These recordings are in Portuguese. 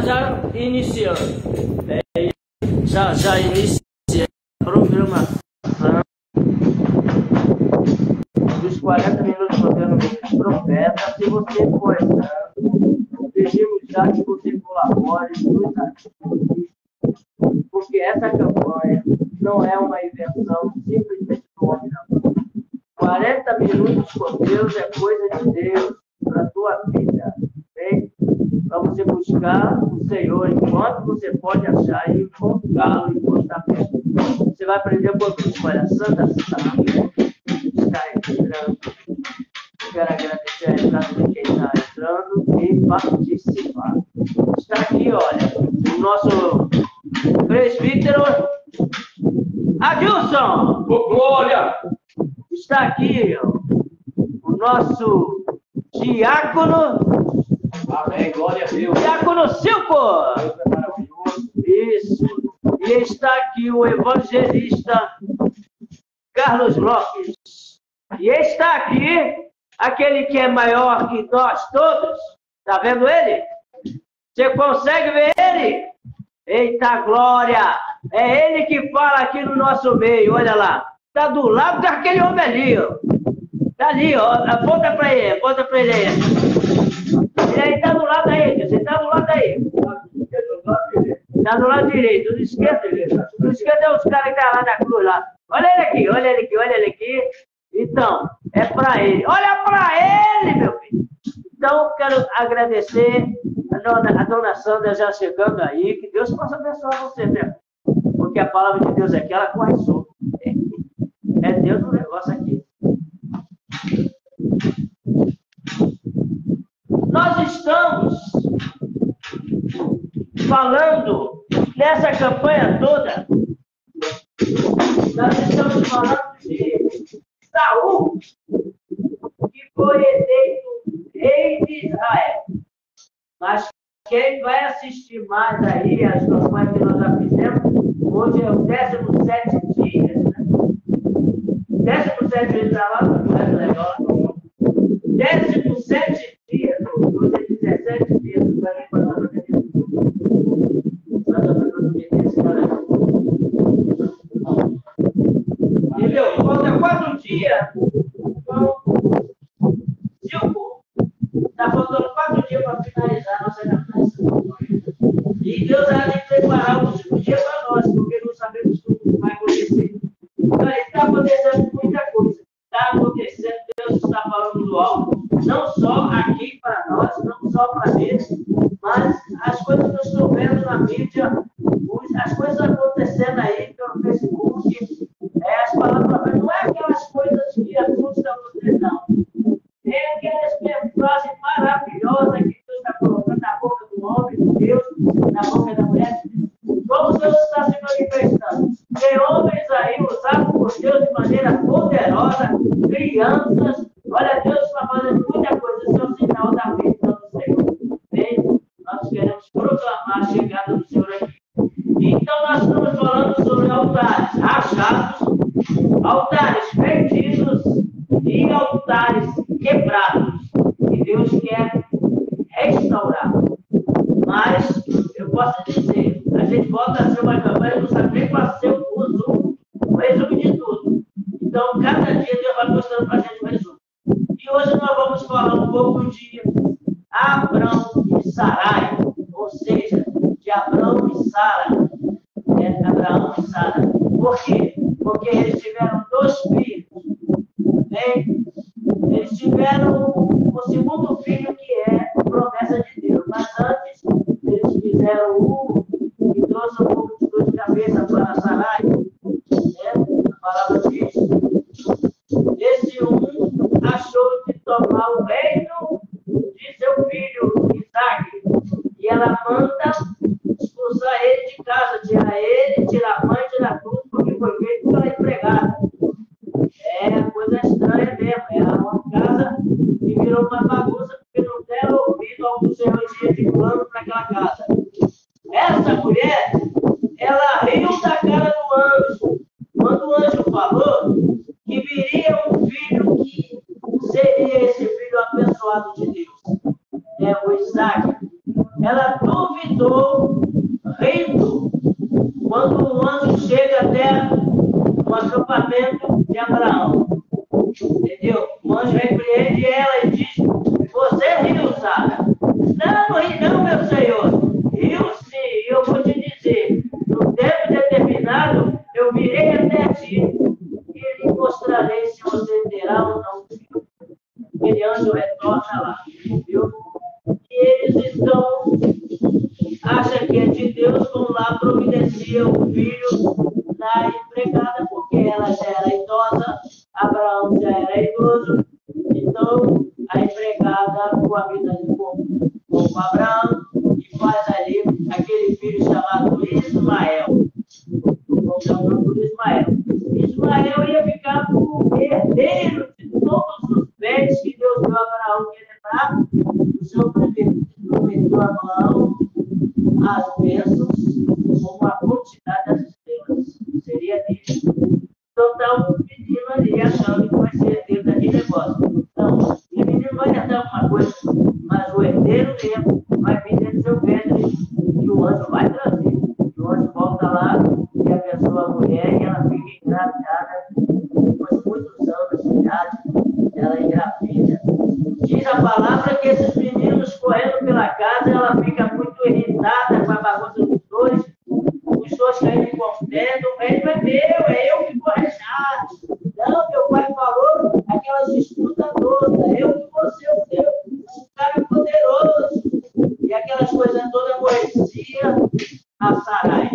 Já iniciando. Já iniciando a programação dos 40 minutos contando os profetas. Se você for entrando, pedimos já que você colabore nos artigos, porque essa campanha não é uma invenção simplesmente do homem, não. 40 minutos com Deus é coisa de Deus para a tua vida, ok? Para você buscar o Senhor enquanto você pode achar e encontrá-lo enquanto está perto. Você vai aprender um pouquinho. Olha, Santa Sábia está entrando. Quero agradecer a entrada de quem está entrando e participar. Está aqui, olha, o nosso presbítero Adilson. Glória! Está aqui, ó, o nosso diácono. Amém, glória a Deus. Diácono Silco. Deus é maravilhoso. Isso. E está aqui o evangelista Carlos Lopes. E está aqui aquele que é maior que nós todos. Está vendo ele? Você consegue ver ele? Eita glória! É ele que fala aqui no nosso meio, olha lá. Está do lado daquele homem ali, ó. Está ali, ó. Aponta para ele, aponta para ele aí. Ele aí está do lado aí, você está do lado aí. Está do lado direito, do esquerdo. Do esquerdo é os caras que estão lá na cruz lá. Olha ele aqui, olha ele aqui, olha ele aqui. Então, é para ele. Olha para ele, meu filho. Então, quero agradecer a dona Sandra já chegando aí. Que Deus possa abençoar você, né? Porque a palavra de Deus é que ela corre solta. É Deus no negócio aqui. Nós estamos falando nessa campanha toda. Nós estamos falando de Saul, que foi eleito rei de Israel. Mas quem vai assistir mais aí as campanhas que nós já fizemos, hoje é o 17º dia, né? 17º dia está lá, não é legal? 17º dia, hoje é 17 dias, não vai nem falar para mim. Entendeu? Falta 4 dias. Então, 5. Está faltando 4 dias para finalizar a nossa campanha. E Deus há de preparar o último dia para nós, porque não sabemos como vai acontecer. Então, está acontecendo muita coisa. Está acontecendo, Deus está falando do alto, não só aqui para nós, não só para eles, mas as coisas que eu estou vendo na mídia, as coisas acontecendo aí pelo Facebook, as palavras, não é aquelas coisas que assustam você, não. É aquelas frases maravilhosas que Deus está colocando na boca do homem, de Deus, na boca da mulher. Como Deus está se manifestando. Tem homens aí usados por Deus de maneira poderosa, crianças. Olha, Deus está fazendo muita coisa. Esse é o sinal da bênção do Senhor. Bem, nós queremos proclamar a chegada do Senhor aqui. Então, nós estamos falando sobre altares rachados, altares perdidos e altares quebrados. E Deus quer restaurar. Mas, eu posso dizer, a gente volta a ser uma campanha, não sabe nem qual ser o resumo de tudo. Então, cada dia Deus vai mostrando para a gente o resumo. E hoje nós vamos falar um pouco de Abrão e Sarai, ou seja, de Abrão e Sara. Abraão e Sara. Por quê? Porque eles tiveram 2 filhos. Bem, eles tiveram o segundo filho, que é promessa de Deus. Mas antes, eles fizeram e trouxe um pouco de dor de cabeça para Sarai. A palavra diz. Esse achou de tomar o reino de seu filho Isaac. E ela manda expulsar ele de casa, tirar ele, tirar a mãe, tirar tudo, porque foi feito pela empregada. É coisa estranha mesmo. É uma casa que virou uma bagunça, porque não deram ouvido ao que o Senhor tinha de plano para aquela casa. Essa mulher, ela riu da cara do anjo. Quando o anjo falou que viria um filho que seria esse filho abençoado abençoado de Deus, o Isaac, ela duvidou, rindo, quando o anjo chega até o acampamento de Abraão. Entendeu? O anjo repreende ela e diz: você riu, Sara? Não ri não, meu senhor. Riu sim, e eu vou te dizer, no tempo determinado, eu virei até ti e lhe mostrarei se você terá ou não filho. Aquele anjo retorna lá, viu? E eles estão, acham que é de Deus, vão lá, providenciam o filho da empregada, porque ela já era idosa, Abraão já era idoso, então a empregada coabita com Abraão e faz ali aquele filho chamado Ismael. Vamos dar o nome do Ismael. Ismael ia ficar como herdeiro de todos os bens que Deus deu a Abraão, que lembrar, o Senhor prometeu a Abraão as bênçãos como a quantidade das estrelas. Seria dele. Então está o menino ali achando que vai ser herdeiro daquele negócio. Não, o menino vai herdar alguma coisa, mas o herdeiro mesmo vai vir dentro do seu ventre e o anjo vai trazer. E o anjo volta lá e abençoa a mulher e ela fica engravidada. Depois de muitos anos de idade, ela engravida. Diz a palavra que esses meninos correndo pela casa, ela fica muito irritada com a bagunça dos dois. Os dois caem contendo, o reino é meu, é eu que vou reinar. Não, meu pai falou aquelas disputas todas, eu que vou ser o teu, um cara poderoso. E aquelas coisas todas aborrecia a Sarai.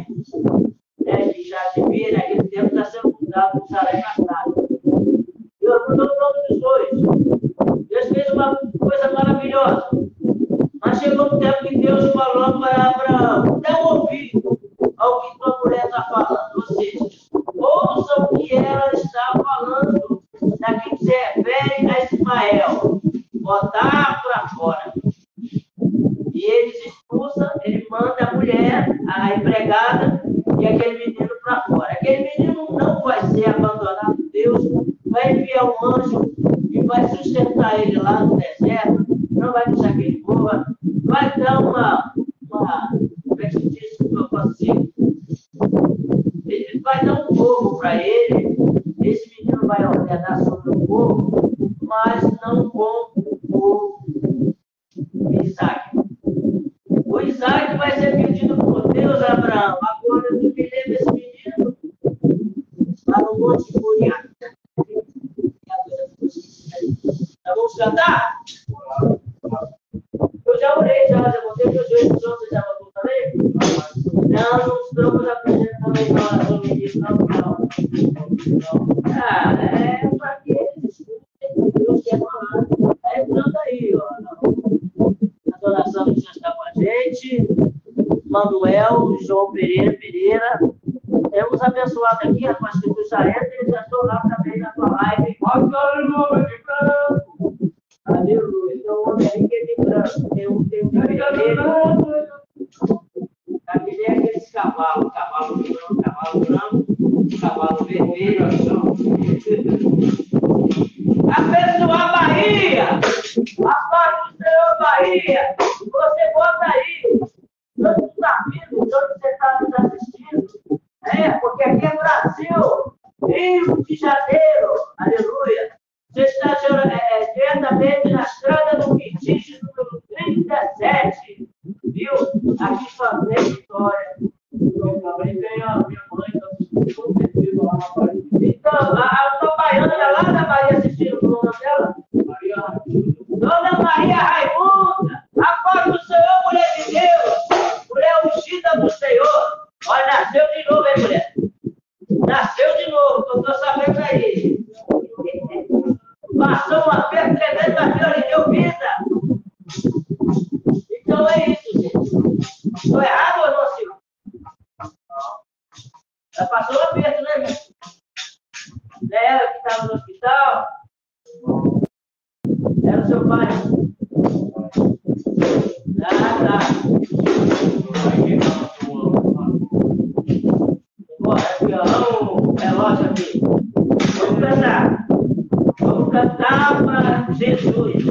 Que já devia, naquele tempo, está sendo mudado por Sarai casada. Deus mudou o nome dos dois. Deus fez uma coisa maravilhosa. Mas chegou um tempo que Deus falou para Abraão: dá um ouvido ao que tua mulher está falando. Ou seja, ouçam o que ela está falando, daqui que se refere a Ismael. Botar para fora. E eles expulsam, ele manda a mulher, a empregada, e aquele menino para fora. Aquele menino não vai ser abandonado por Deus, vai enviar um anjo e vai sustentar ele lá no deserto, não vai deixar que ele morra, vai dar uma como é que se diz que eu consigo? Ele vai dar um povo para ele, esse menino vai ordenar sobre o povo, mas não com o Isaac. O Isaac vai ser pedido por Deus a Abraão. Agora eu me lembro desse menino lá no Monte Moriá. Então vamos cantar? Eu já orei, já botei meus joelhos no chão, você já botou também? Não, não estamos aprendendo também na oração ministro, não. É para que eles escutem Deus quer falar. Canta aí, ó. A dona Sandra já está com a gente. Manuel, João Pereira. Temos abençoado aqui, rapaz, que tu já entra e já estou lá também na tua live. Olha o nome de branco. Aleluia. Então, o homem aí que é de branco. Tem um vermelho. Aquele é aqueles cavalos. Cavalo branco, cavalo vermelho. Abençoar a Bahia. A paz do Senhor, Bahia. Você bota aí. Tanto está vindo, tanto você está nos assistindo. Porque aqui é Brasil, Rio de Janeiro, aleluia. Você está diretamente na estrada do Quintich, número 37, viu? Aqui só tem vitória. Então, também tem a minha mãe, então, a tua baiana lá da Bahia assistindo o nome dela? Dona Maria Raimunda, a paz do Senhor, mulher de Deus, mulher ungida do Senhor. Olha, nasceu de novo, hein, mulher? Nasceu de novo, que eu estou sabendo aí. Passou um aperto tremendo, mas Deus lhe deu vida. Então é isso, gente. Estou errado ou não, senhor? Ela passou um aperto, né, meu? Não é ela que estava no hospital? Era o seu pai? Tá. Violão, relógio aqui. Vamos cantar para Jesus.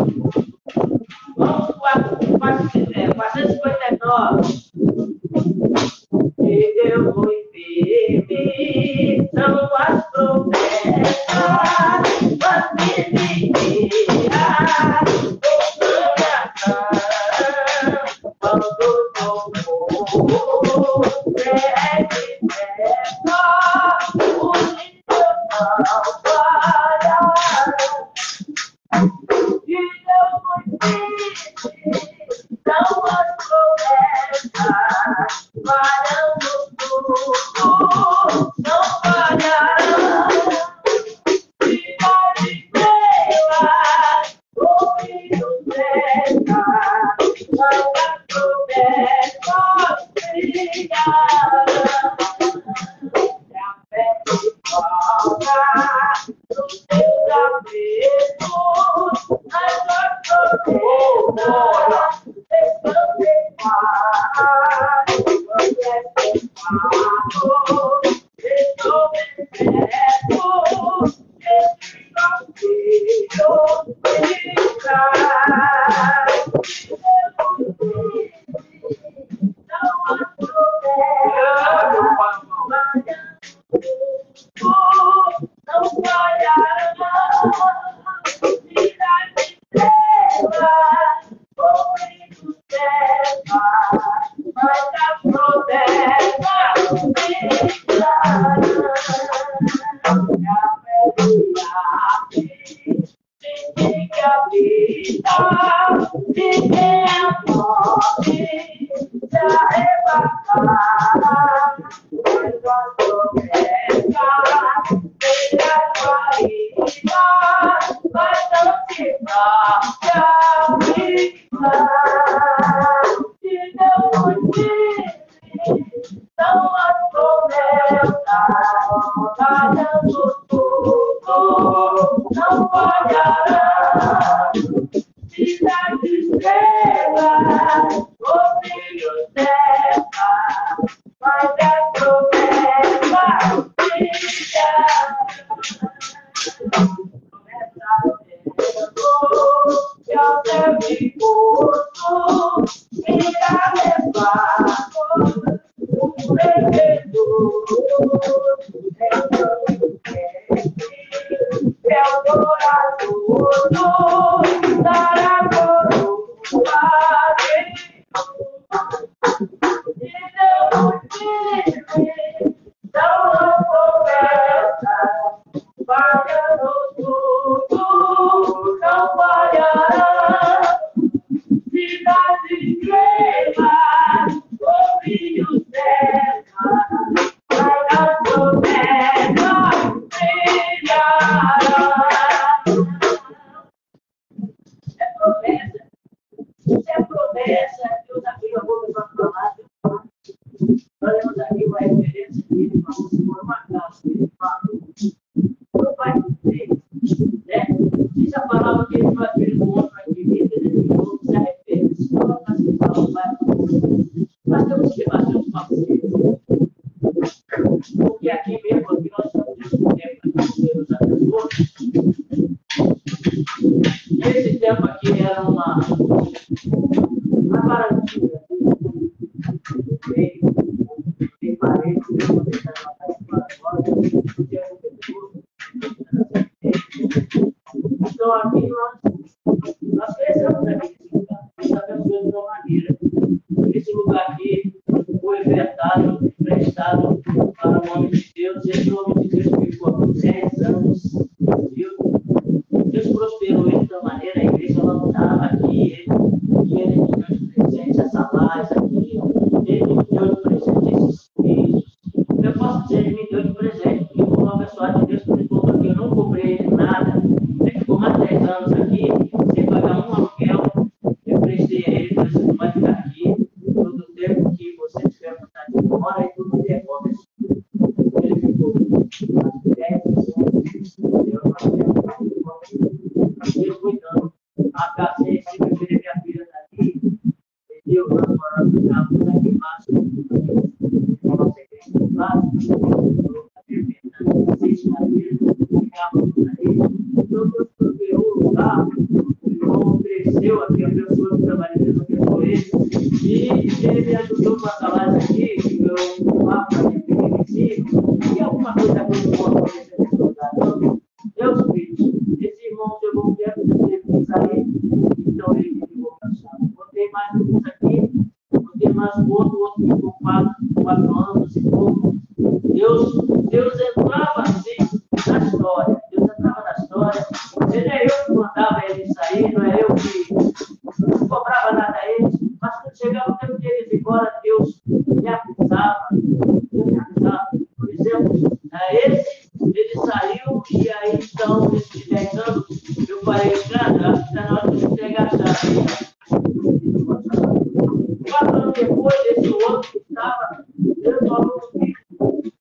4 anos depois, esse outro que estava, Deus falou comigo,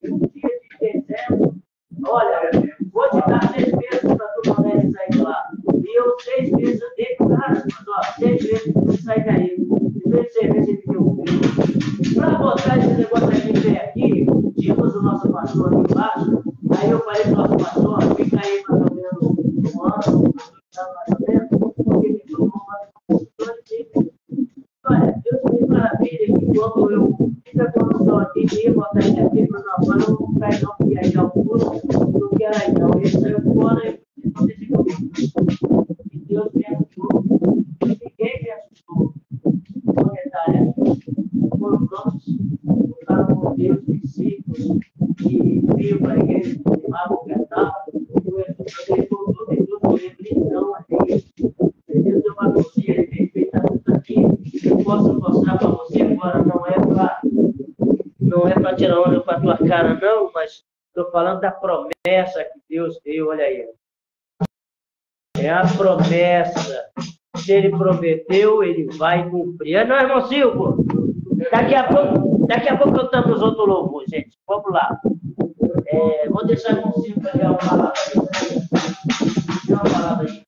no dia de dezembro, olha, vou te dar 6 meses para tu poder sair lá. E eu 6 meses, eu dei para o cara, mas ó, 6 meses para tu sair daí. Em vez de 6 meses, ele deu um mês. Para botar esse negócio aqui, vem aqui, tínhamos o nosso pastor aqui embaixo, aí eu falei para o nosso pastor, fica aí mais ou menos um ano, mais ou menos, porque ele falou, olha, Deus me maravilha que quando eu fiz a condução aqui, ia botar ele aqui, mas agora eu não vou cair não, porque aí é o curso, não quero aí não. Ele saiu fora e aconteceu comigo. E Deus me ajudou. Ninguém me ajudou. Uma detalhe, foram prontos, lutaram com Deus, princípios, e veio para a igreja, animavam, cantavam, ele voltou, tem tudo, ele não, Deus deu uma cozinha, ele tem feito tudo aqui. Eu posso mostrar para você agora, não é para tirar onda com a tua cara, não, mas estou falando da promessa que Deus deu, olha aí. É a promessa. Se ele prometeu, ele vai cumprir. Não, irmão Silvio, daqui a pouco cantamos outro louvor, gente. Vamos lá. Vou deixar o irmão Silvio para dar uma palavra aí. Dê uma palavra aí.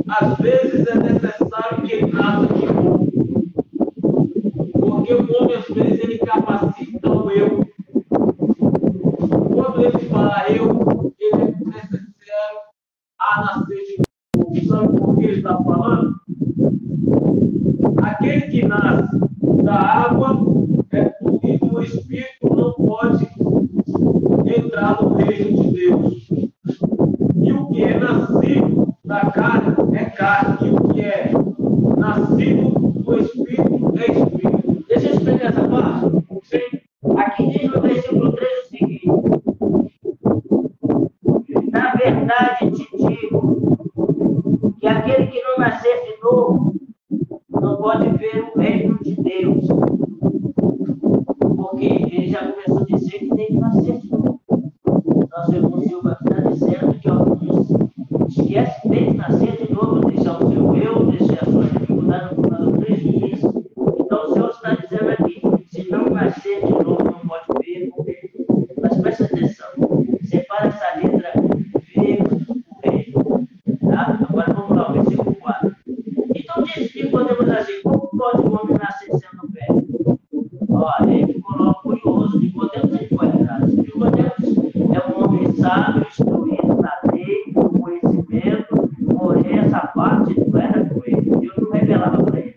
às vezes é necessário que ele nasça de novo. Porque o homem, às vezes, ele capacita o eu. Quando ele fala eu, ele é necessário a nascer de novo. Sabe por que ele está falando? Aquele que nasce da água e do Espírito não pode entrar no reino de Deus. E o que é nascido da carne é carne. E o que é nascido do Espírito é Espírito. Deixa eu explicar essa parte. Aqui diz no versículo 3 o seguinte: na verdade te digo que aquele que não nascer de novo não pode ver o reino de Deus. Porque ele já começou a dizer que tem que nascer de novo. Nosso irmão Silva está dizendo que alguns esquecem que tem que nascer de novo, deixar o seu eu, deixar a sua dificuldade no final do prejuízo. Então o Senhor está dizendo aqui, se não nascer de novo, não pode ver o reino. Mas presta atenção, separa essa letra ver o reino. Tá? Agora vamos lá, o versículo 4. Então diz que podemos agir, como pode o homem nascer sendo velho? Olha, ele ficou logo curioso de Nicodemos, ele foi atrás. Nicodemos é um homem sábio, instruído na lei, com conhecimento, porém essa parte não era com ele. Deus não revelava para ele.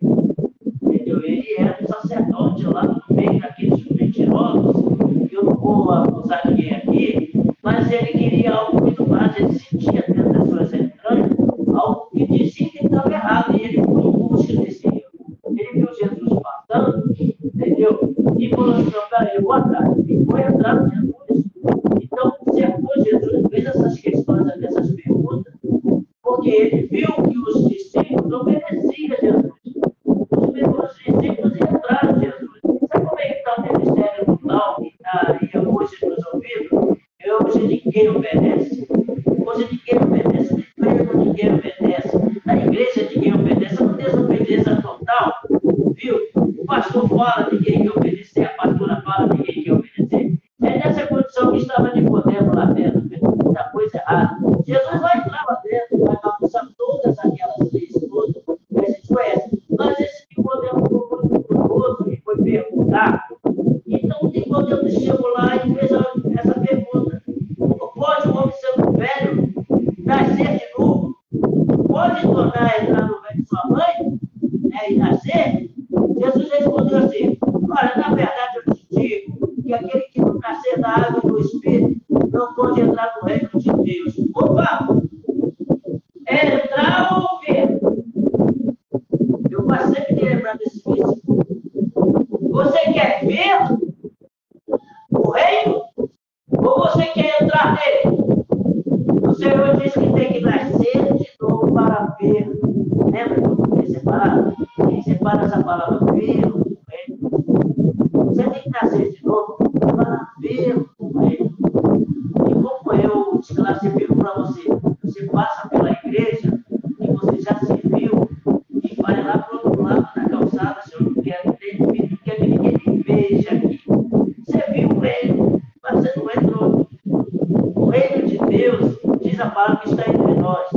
Entendeu? Ele era um sacerdote lá no meio daqueles mentirosos, que eu não vou acusar ninguém aqui, mas ele queria algo muito mais, ele sentia dentro das suas entranhas algo que dizia que estava errado, e ele foi em busca desse erro. Ele viu Jesus passando, entendeu? E falou assim: peraí, eu vou atrás. E foi atrás de Jesus. Então, cercou Jesus, fez essas questões, essas perguntas, porque ele viu que os discípulos obedeciam a Jesus. Os discípulos entraram em Jesus. Sabe como é que está o ministério brutal que está aí hoje nos ouvidos? Hoje ninguém obedece. Hoje ninguém obedece. Na empresa ninguém obedece. Na igreja ninguém obedece. É uma desobediência total. Viu? O pastor fala, ninguém quer obedecer. A pastora fala, ninguém quer obedecer. É nessa condição que estava Nicodemos lá dentro. Muita coisa errada. Jesus vai entrar lá dentro, vai bagunçar todas aquelas leis todas que a gente conhece. Mas esse Nicodemos ficou muito curioso e foi perguntar. Então Nicodemos chegou lá e fez essa pergunta: pode um homem sendo velho nascer de novo? Pode tornar a entrar no ventre de sua mãe, né, e nascer? Jesus respondeu assim: olha, na verdade eu te digo que aquele que não nascer da água e do Espírito não pode entrar no reino de Deus. Opa! É entrar ou ver? Eu vou sempre me lembrar desse versículo. Você quer ver o reino? Ou você quer entrar nele? O Senhor diz que tem que nascer de novo para ver. Lembra quando tem separado? Quem separa essa palavra ver o reino? Você tem que nascer de novo para ver o reino. E como eu te classifico para você? Você passa pela igreja e você já se viu e vai lá para o outro lado da calçada, Senhor, não quer que ninguém me veja aqui. Você viu o reino, mas você não entrou. O reino de Deus, diz a palavra, que está entre nós,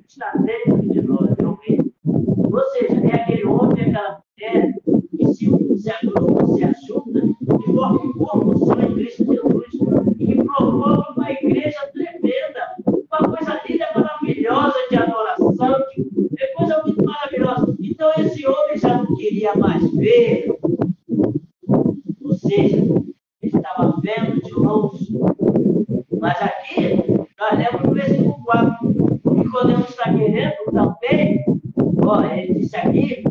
está dentro de nós, é o reino. Ou seja, é aquele homem e aquela mulher que se agrupa, se ajunta e forma um corpo só em Cristo Jesus e que promove uma igreja tremenda, uma coisa linda, maravilhosa de adoração, é coisa muito maravilhosa. Então esse homem já não queria mais ver, ou seja, ele estava vendo de longe. Mas aqui, nós lemos no versículo 4. O Nicodemos está querendo também, ele disse aqui,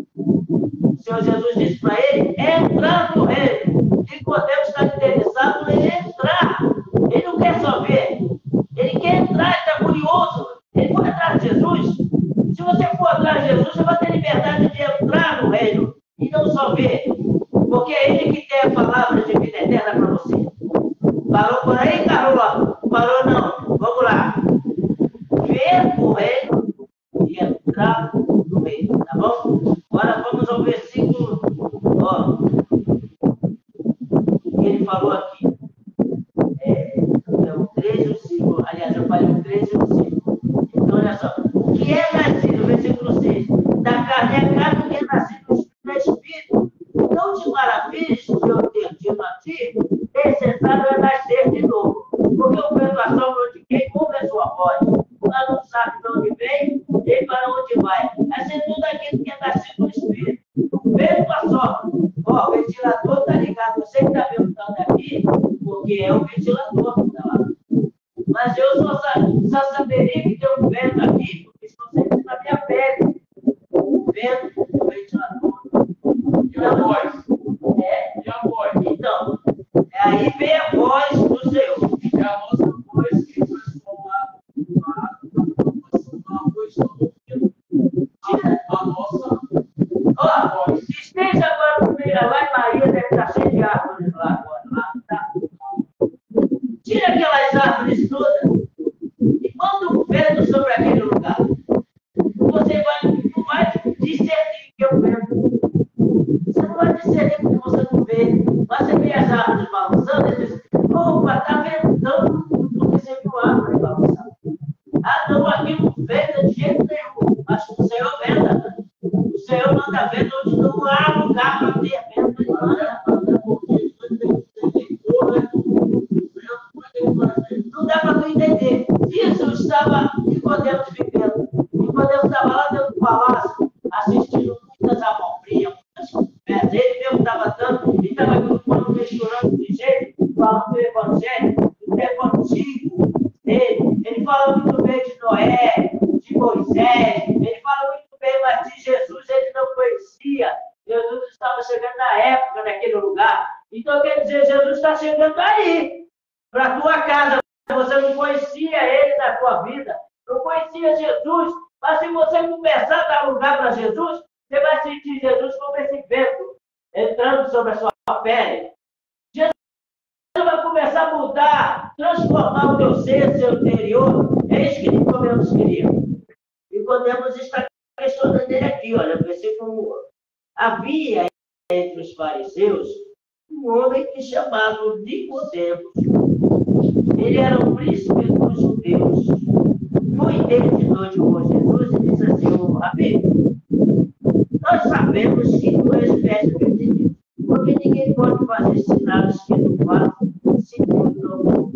o Senhor Jesus disse para ele, entrar no reino. Nicodemos está interessado em entrar. Ele não quer só ver. Ele quer entrar, ele está curioso. Ele foi atrás de Jesus. Se você for atrás de Jesus, você vai ter liberdade de entrar no reino. E não só ver. Porque é ele que tem a palavra de vida eterna para você. Parou por aí, Carol? Parou não. Vamos lá. Ver o reino e entrar no reino, tá bom? Agora vamos ao versículo, ele falou aqui. O 13 e o 5. Aliás, eu falei o 13 e o 5. Então, olha só. O que é nascido, versículo 6, da carne é carne, o que é nascido do Espírito é Espírito. Não te maravilhes de eu ter dito a ti, necessário é nascer de novo. Porque o vento assopra onde quem ouve a sua voz. Mas não sabe de onde vem, nem para onde vai. Assim tudo aquilo que é nascido do Espírito. O vento assopra. Ó, o ventilador está ligado. Você que está perguntando aqui, porque é o ventilador que está lá. Mas eu só saberia que tem um vento aqui, porque se você está na minha pele. O vento, o ventilador. E a voz? E a voz? Então, aí vem a voz do Senhor. É a nossa voz que transforma uma voz ouvindo a nossa voz. Esteja agora no meio, lá em Maria deve estar cheio de árvores lá agora. Lá, tá? Tira aquelas árvores todas e manda um vento sobre aquele lugar. Você não vai discernir que é o vento. Você não vai discernir porque você não vê. Mas você vê as árvores balançando e diz, opa, está ventando, porque você viu a árvore balançando. Ah, não, aqui não venta de jeito nenhum. Mas o Senhor venta. O Senhor manda vento onde não há lugar para ter vento. Ele manda. Não dá para tu entender. Isso estava Nicodemos vivendo. Nicodemos estava lá dentro do palácio, assistindo muitas abobrinhas, muitas conversas. Ele mesmo estava dando, e estava grupando, misturando de jeito, falando do Evangelho, do tempo antigo. Ele fala muito bem de Noé, de Moisés, ele fala muito bem, mas de Jesus ele não conhecia. Jesus estava chegando na época, naquele lugar. Então, quer dizer, Jesus está chegando aí, para a tua casa. Você não conhecia ele na tua vida, não conhecia Jesus, mas se você começar a dar lugar para Jesus, você vai sentir Jesus como esse vento entrando sobre a sua pele. Jesus vai começar a mudar, transformar o teu ser, seu interior. É isso que Nicodemos queria. Nicodemos está questionando dele aqui, olha, versículo 1. Havia entre os fariseus um homem que chamado Nicodemos. Ele era o príncipe dos judeus. Foi dele de noite com Jesus e disse assim, Rabi, nós sabemos que tu és mestre de Deus, porque ninguém pode fazer sinais que tu fazes se Deus não for.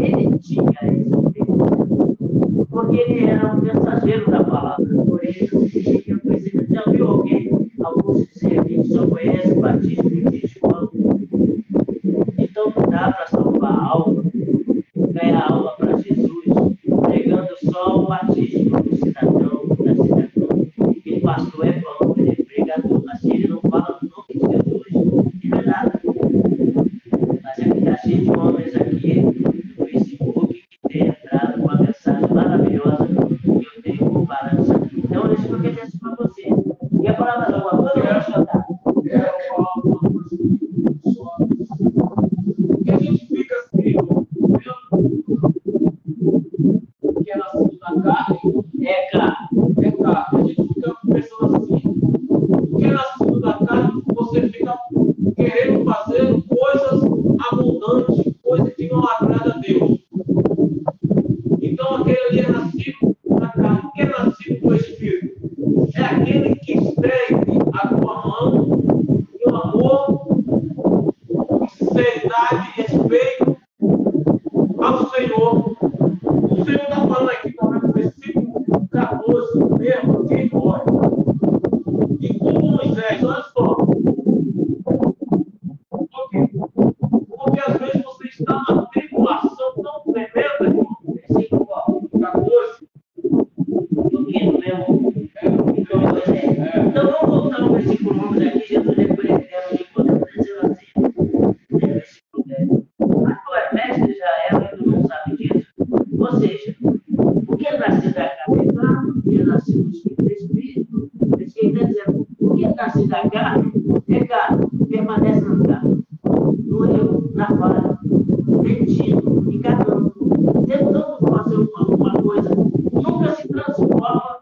Ele tinha esse Deus, porque ele era um mensageiro da palavra. Por isso, eu preciso já viu alguém, alguns dizer que só conhece o batismo de João. Então não dá para salvar alma, ganhar alma para Jesus, pregando só o batismo do cidadão, da cidadã. Ele pastor é bom, ele é pregador, mas se ele não fala no nome de Jesus, não é nada. Mas aqui está cheio de homens aqui no Facebook que tem entrado com uma mensagem maravilhosa que eu tenho comparado. Então, deixa eu dizer isso para você. Quer falar mais alguma coisa? Eu vou chorar. Quero falar uma coisa só. Porque a gente fica assim, vendo que é nascido na carne, É carne. é carne. A gente fica pensando assim, o que é nascido da carne, você fica querendo fazer coisas abundantes, coisas que não agradam a Deus. Então aquele ali é nascido da carne. O que é nascido do Espírito? É aquele que estende a tua mão em amor, sinceridade e respeito ao Senhor. O Senhor está falando aqui também no versículo 14, mesmo, quem morre. E como Moisés, olha só. Por quê? Porque às vezes você está numa tribulação tão tremenda, irmão. Versículo 14. do que no mesmo. Então vamos voltar ao versículo 11 aqui. Jesus repreendendo Nicodemos, dizendo assim, versículo 10. Mas tu és mestre de Israel e tu não sabe disso? Ou seja, o que é nascido da carne é carne, o que é nascido do Espírito. Isso que ele está dizendo, o que é nascido da carne é carne, permanece na carne. No eu, na falha, mentindo, enganando, tentando fazer uma coisa, nunca se transforma,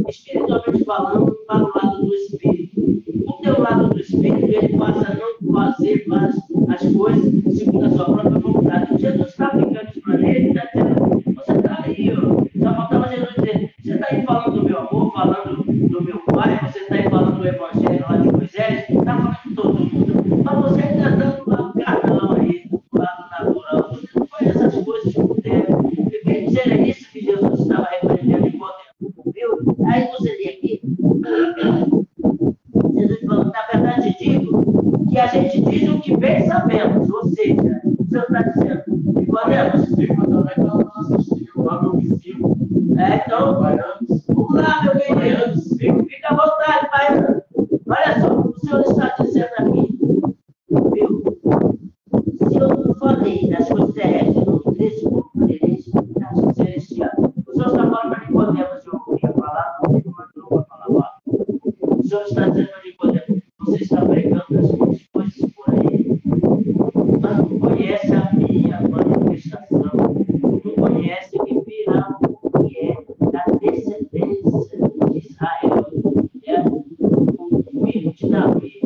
espiritualmente falando, para o lado do Espírito. O teu lado do Espírito, ele passa a não fazer mais as coisas segundo a sua própria vontade. Jesus está aplicando isso para ele, está dizendo, você está aí, ó, Aí você lê aqui, Jesus falou, na verdade digo que a gente diz o que bem sabemos, ou seja, o Senhor está dizendo, Nicodemos, lá meu vizinho, então, baianos, vamos lá, meu querido, fica à vontade, pai. Olha só, o Senhor está dizendo aqui, viu? Se eu não falei das coisas terrestres, não desse pouco das celestiais, o Senhor está falando para Nicodemos, eu ia falar, não sei como é que eu vou falar. O Senhor está dizendo para Nicodemos, você está pregando as minhas coisas por aí, mas não conhece a minha manifestação, não conhece que virá o que é da descendência de Israel, é o filho de Davi.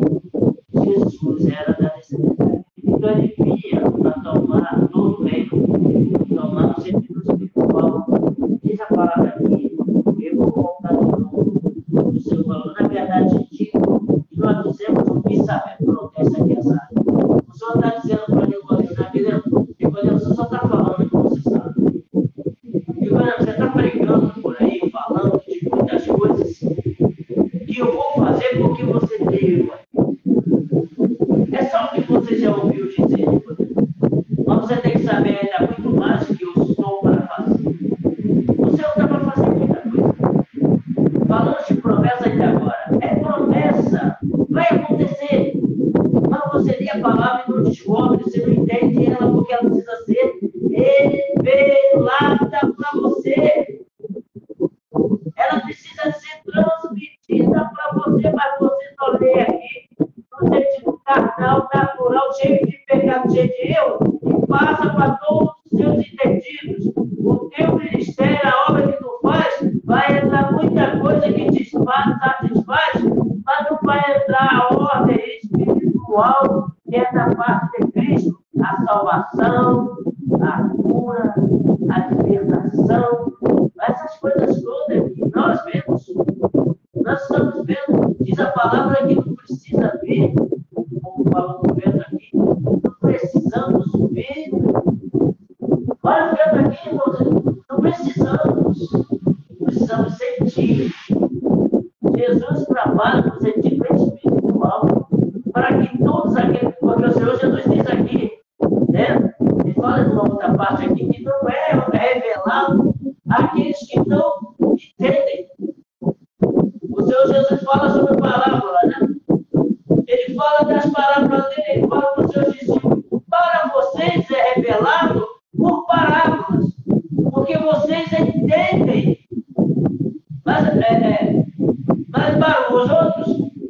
Jesus era da descendência. Então ele vinha para tomar todo o reino, tomar o sentido espiritual. Diz a palavra aqui, eu vou voltar de novo. O Senhor falou, na verdade, digo que nós dizemos o que sabemos. Pronto, essa aqui é a sábia. O Senhor está dizendo para Nicodemos, na vida, Nicodemos, você só está falando o que você sabe. Nicodemos, você está pregando por aí, falando de muitas coisas que eu vou fazer porque você veio. É só o que você já ouviu dizer, Nicodemos. Mas você tem que saber ainda muito mais que eu estou para fazer. O Senhor está para fazer muita coisa. Falando de promessa ainda agora. É promessa. Vai acontecer. Mas você lê a palavra e não descobre, você não entende ela porque ela precisa ser revelada para você. Ela precisa ser transmitida para você, mas você só lê aqui no sentido carnal, natural, cheio de pecado, cheio de erro, e passa para todos os seus entendidos. O teu ministério, a obra que tu faz, vai entrar muita coisa que te satisfaz, mas não vai entrar a ordem espiritual que é da parte de Cristo, a salvação, a cura, a libertação, essas coisas todas que nós vemos. Nós estamos vendo, diz a palavra que não precisa ver, como falou o vento aqui, não precisamos ver. Olha o vento aqui, irmãos, não precisamos sentir. Jesus trabalha no sentimento espiritual para que todos aqueles, porque o Senhor Jesus diz aqui, né? Ele fala de uma outra parte aqui, que não é revelado àqueles que não entendem. O Senhor Jesus fala sobre parábola, né? Ele fala das parábolas dele, ele fala para os seus discípulos, para vocês é revelado por parábolas, porque vocês entendem. Mas para os outros,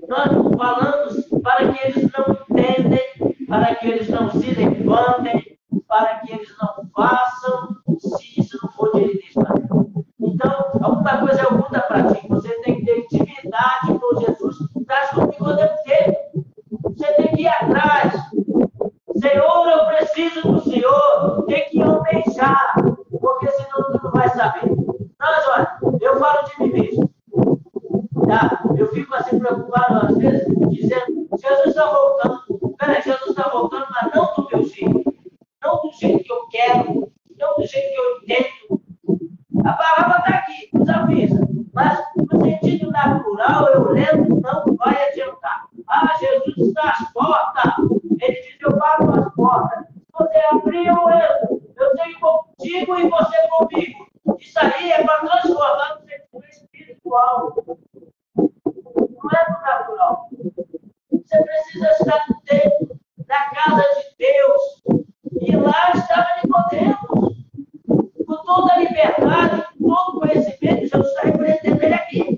nós falamos para que eles não entendem, para que eles não se levantem, para que eles não façam, se isso não for de eles fazer. Então, alguma coisa é oculta para ti. Você tem que ter intimidade com Jesus. Está junto com Deus. Você tem que ir atrás. Senhor, eu preciso do Senhor. Tem que almejar, porque senão tu não vai saber. Nós, olha, eu falo de mim mesmo. Tá? Eu fico assim preocupado às vezes, dizendo, Jesus está voltando. Peraí, Jesus está voltando, mas não do meu jeito. Não do jeito que eu quero. Não do jeito que eu entendo. A palavra está aqui, nos avisa. Mas no sentido natural, eu lendo, não vai adiantar. Ah, Jesus está às portas. Ele diz, eu bato as portas. Se você abrir, eu entro. Eu tenho contigo e você comigo. Isso aí é para transformar no sentido espiritual. Não é do natural. Você precisa estar dentro da casa de Deus. E lá estava Nicodemos. Com toda a liberdade, com todo o conhecimento, Jesus está repreendendo ele aqui.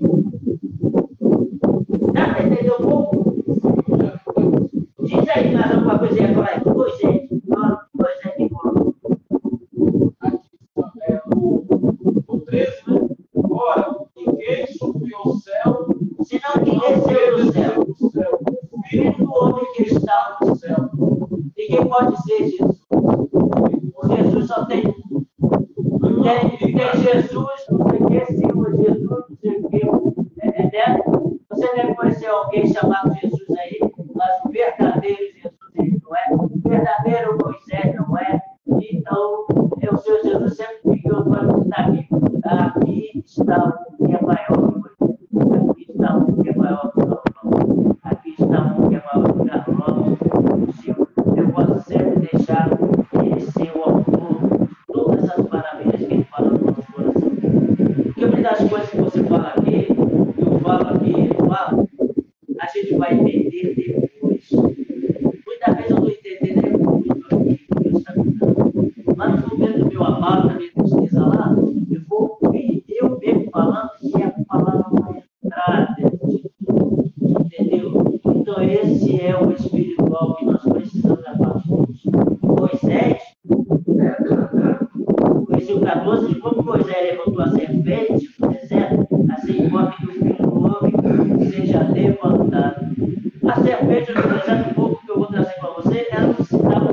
Dá para entender um pouco? Diz aí mais alguma coisinha agora aí. Pois é, que colocou. O 13, né? Ora, ninguém subiu ao céu, Senão quem desceu do céu? O Filho do homem que está no céu. Ninguém pode ser Jesus. O Jesus só tem um. Tem Jesus, não sei o que, Senhor Jesus, não sei o que. Você deve conhecer alguém chamado Jesus aí, mas o verdadeiro Jesus ele não é. O verdadeiro Moisés não é. Então, o Senhor Jesus sempre ficou para estar aqui. Aqui está o que é maior que Moisés. das coisas que você fala aqui, que eu falo aqui, a gente vai entender depois. Muitas vezes eu estou entendendo muito aqui o que Deus está me dando. Mas no momento do meu abalo, na minha pesquisa lá, eu vou ouvir eu mesmo falando e a palavra vai entrar dentro de mim. Entendeu? Então esse é o espiritual que nós precisamos levar juntos. Moisés, versículo 14, como Moisés levantou a serpente no deserto, assim como que o filho do homem seja levantado. A serpente no deserto, um pouco que eu vou trazer para você, ela um sinal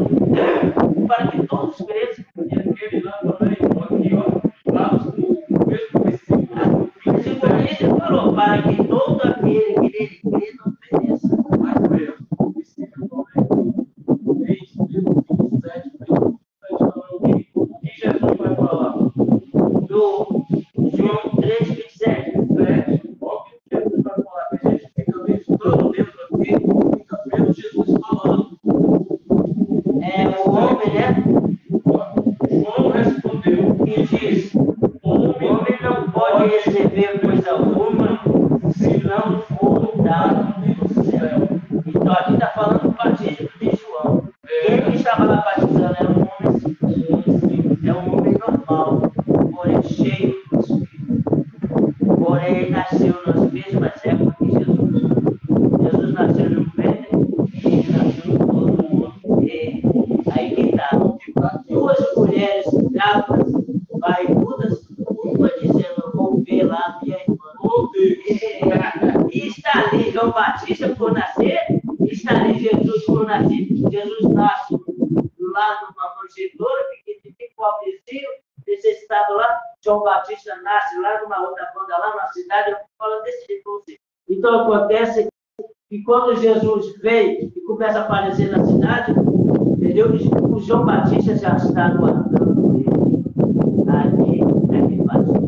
para que todos cresçam. E aquele lá também, aqui, ó, lá no mesmo versículo. O versículo falou, para que todo aquele que nele crê não pereça. Mais ou menos. O versículo também, 3, 27, o que Jesus vai falar? Do João 3, 27. Óbvio que Jesus vai falar, que a gente fica meditando dentro aqui, fica vendo Jesus falando. É o homem, né? João respondeu E diz: o homem não pode receber coisa alguma se não for dado do céu. Então aqui está falando do batismo de João. Ele que estava lá batizando era um homem simples, é um homem normal, porém cheio do Espírito. Porém, ele nasceu nas mesmas épocas que Jesus. Jesus nasceu no ventre e ele nasceu no todo mundo. E aí que está. Duas mulheres grávidas, barrigudas, uma dizendo, vou ver lá minha irmã. E está ali João Batista por nascer, está ali Jesus por nascer. Jesus nasce lá numa manjedoura, pequenininho, pobrezinho, necessitado lá. João Batista nasce lá numa outra banda, lá na cidade, eu falo desse jeito para você. Então acontece que quando Jesus veio e começa a aparecer na cidade, entendeu? O João Batista já está guardando ele. Ali, naquele Batista.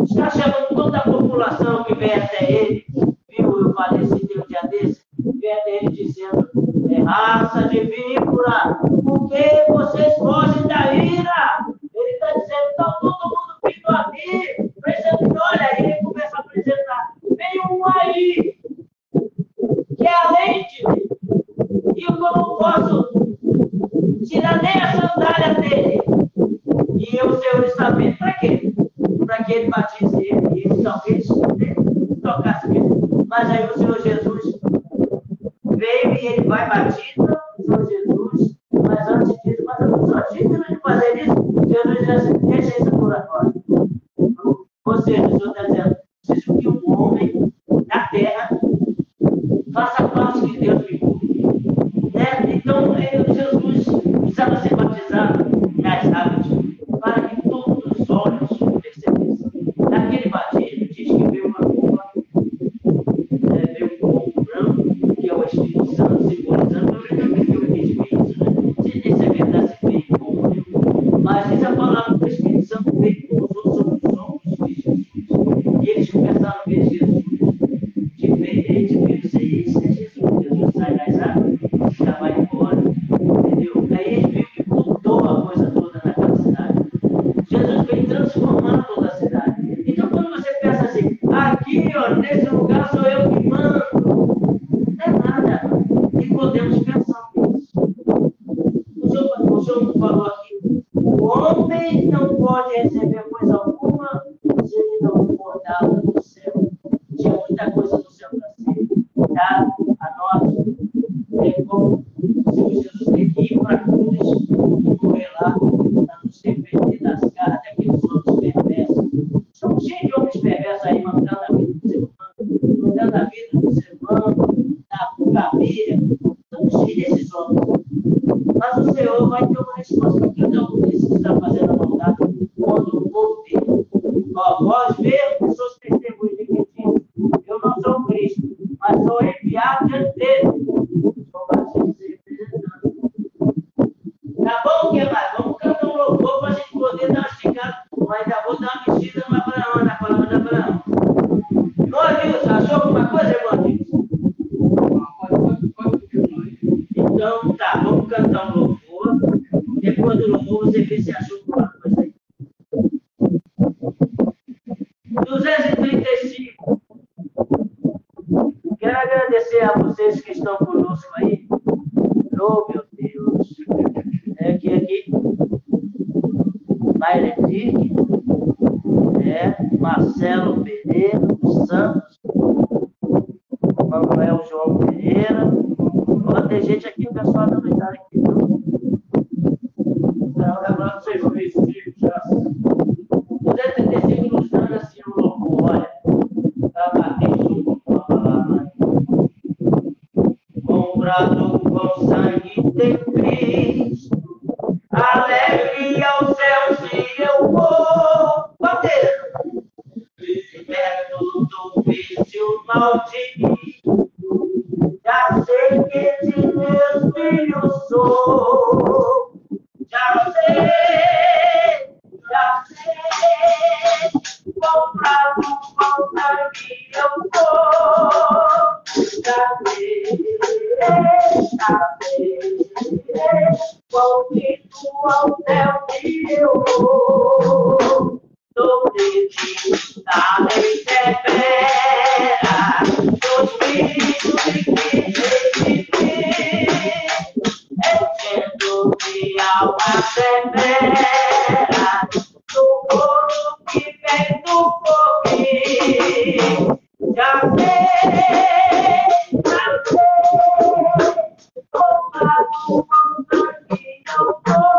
Está chamando toda a população que vem até ele. Viu? Eu falei esse um dia desse. Vem até ele dizendo: raça de víbora, por que vocês fogem da ira? Ele está dizendo: então todo mundo vindo aqui. Pensando, olha, aí ele começa a apresentar: vem um aí, que é além de mim. E eu não posso tirar nem a sandália dele. E o Senhor está vendo para quê? Para que ele batize ele e ele talvez tocasse mesmo. Mas aí o Senhor Jesus veio e ele vai batiza o Senhor Jesus. Mas antes disso, mas eu não sou digno de fazer isso. Jesus diz assim: deixa isso por agora. Ou seja, o Senhor está dizendo: preciso que um homem na terra faça parte que Deus me cuide. Né? Então, Jesus precisava ser batizado nas águas para que todos os olhos percebessem. Naquele batismo, diz que veio uma roupa, veio um corpo branco, que é o Espírito Santo, simbolizando. Eu não sei o que diz isso, né? Se é verdade, se veio como, mas diz a palavra do Espírito Santo veio com os outros somos de Jesus. E eles começaram a ver Jesus diferente, viu? Isso aí, isso é Jesus. Jesus sai das águas, já vai embora, entendeu? Aí ele viu que mudou a coisa toda naquela cidade. Jesus veio transformar toda a cidade. Então, quando você pensa assim, aqui, ó, nesse lugar sou eu que mando, não é nada. E podemos pensar nisso. O senhor falou aqui: o homem não pode receber coisa alguma se ele não for dado do céu. Tinha muita coisa do céu para ser dado a nós. É como se Jesus tem que ir para a cruz e morrer lá para nos defender das garras daqueles homens perversos. São cheios de homens perversos aí, mandando a vida do ser humano, mandando a vida do ser humano, da família. Estão cheios desses homens. Mas o Senhor vai ter uma resposta para cada um desses que está fazendo a maldade quando o povo dele. Vós mesmos, pessoas testemunhas de que diz: eu não sou Cristo, mas sou enviado diante dele. Sou batido e representando. Tá bom, o que mais? Vamos cantar um louvor para a gente poder dar uma esticada. Mas já vou dar uma mexida no Abraão, na palavra de Abraão. Irmão Adilson, achou alguma coisa, irmão Adilson? Então, tá, vamos cantar um louvor. Depois do louvor, você vê se achou alguma coisa aí. comprado com sangue de Cristo. Alegria aos céus e eu vou bater. Liberto do vício maldito. Já sei que de meus filhos sou. Já sei. Comprado com sangue eu vou. Já sei. Convido ao céu que eu vou. No livro da lei severa, no espírito de que viver, enchendo de alma severa, no corpo que vem do fogo. Já sei, comprado com sangue eu vou.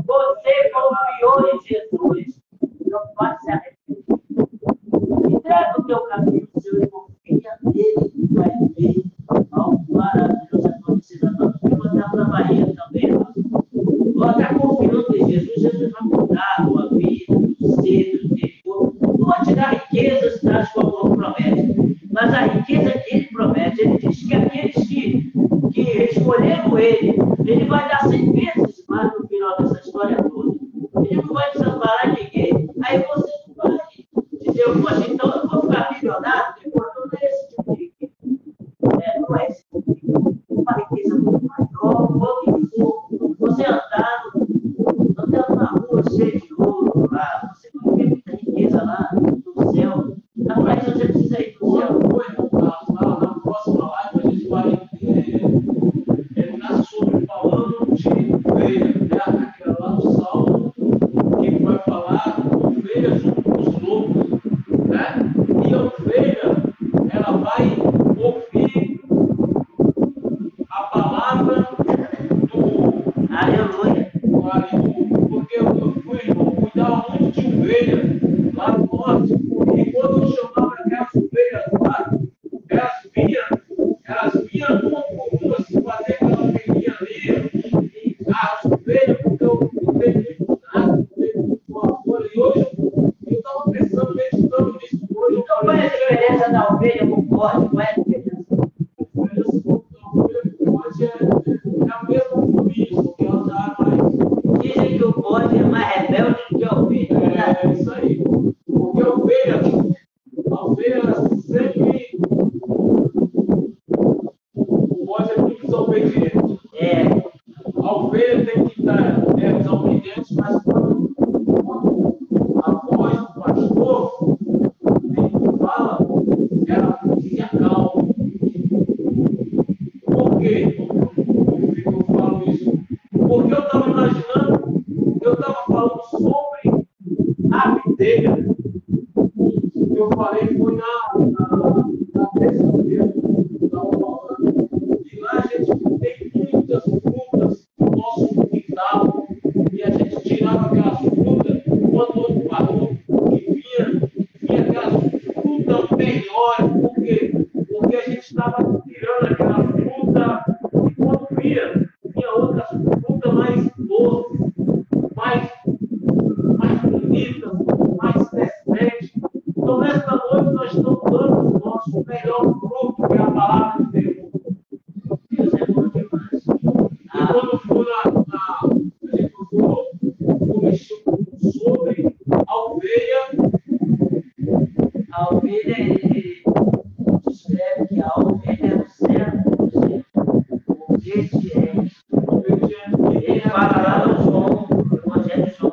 Você confiou em Jesus, não pode se arrepender. Entrega o teu caminho, Senhor, e confia nele, e vai ver algo maravilhoso acontecendo na tua vida. Você está na Bahia também, você está confiando em Jesus, Jesus vai mudar a tua vida, do ser, do teu. Não vai te dar riquezas, traz como promete, mas a riqueza que ele promete, ele diz que aqueles que escolheram ele vai dar 100 vezes mais no final dessa história toda. Ele não vai desamparar ninguém. Aí você não vai dizer, poxa, então eu vou ficar milionário, depois não é esse tipo de riqueza. Não é esse tipo de riqueza. Uma riqueza muito maior, muito pouco. Você andando na rua cheio de ouro lá, você vai ver muita riqueza lá no céu. Para isso você precisa ir para o céu. Na próxima live a gente vai terminar sobre falando de ovelha, aquela lá no Salmo, que vai falar ovelha junto com os lobos, né? E a ovelha, ela vai ouvir a palavra do Aleluia. porque eu fui, irmão, cuidava muito de ovelha lá no norte, e quando eu chamava aquelas ovelhas lá, elas vinham uma por uma, se fazer aquela ovelhinha ali, as ovelhas, porque eu tenho muito nada, eu tenho muito amor, e hoje eu estava pensando, meditando nisso hoje. Então, qual é a diferença da ovelha com o bode? Qual é a diferença? É a mesma polícia, que ela dá mais. Dizem que o bode é mais rebelde do que a ovelha. ovelha tem que estar desobediente, mas quando a voz do pastor fala, ela se acalma. Por quê? Eu falo isso? Porque eu estava imaginando, eu estava falando sobre a videira. Eu falei, foi na terça-feira, estava falando, e lá a gente tem muitas frutas no nosso quintal, e a gente tirava aquelas frutas, quando outro parou, e vinha aquelas frutas melhores. Por quê? Porque a gente estava tirando aquela fruta, e quando vinha outras frutas mais doces, mais bonitas, mais decentes. Então, nesta noite, nós estamos dando o nosso melhor fruto, que é a palavra de Deus. Deus é bom demais. E quando for a gente for sobre a ovelha, ele descreve que a ovelha é o servo, obediente. Ele fala lá no João, no Evangelho de João,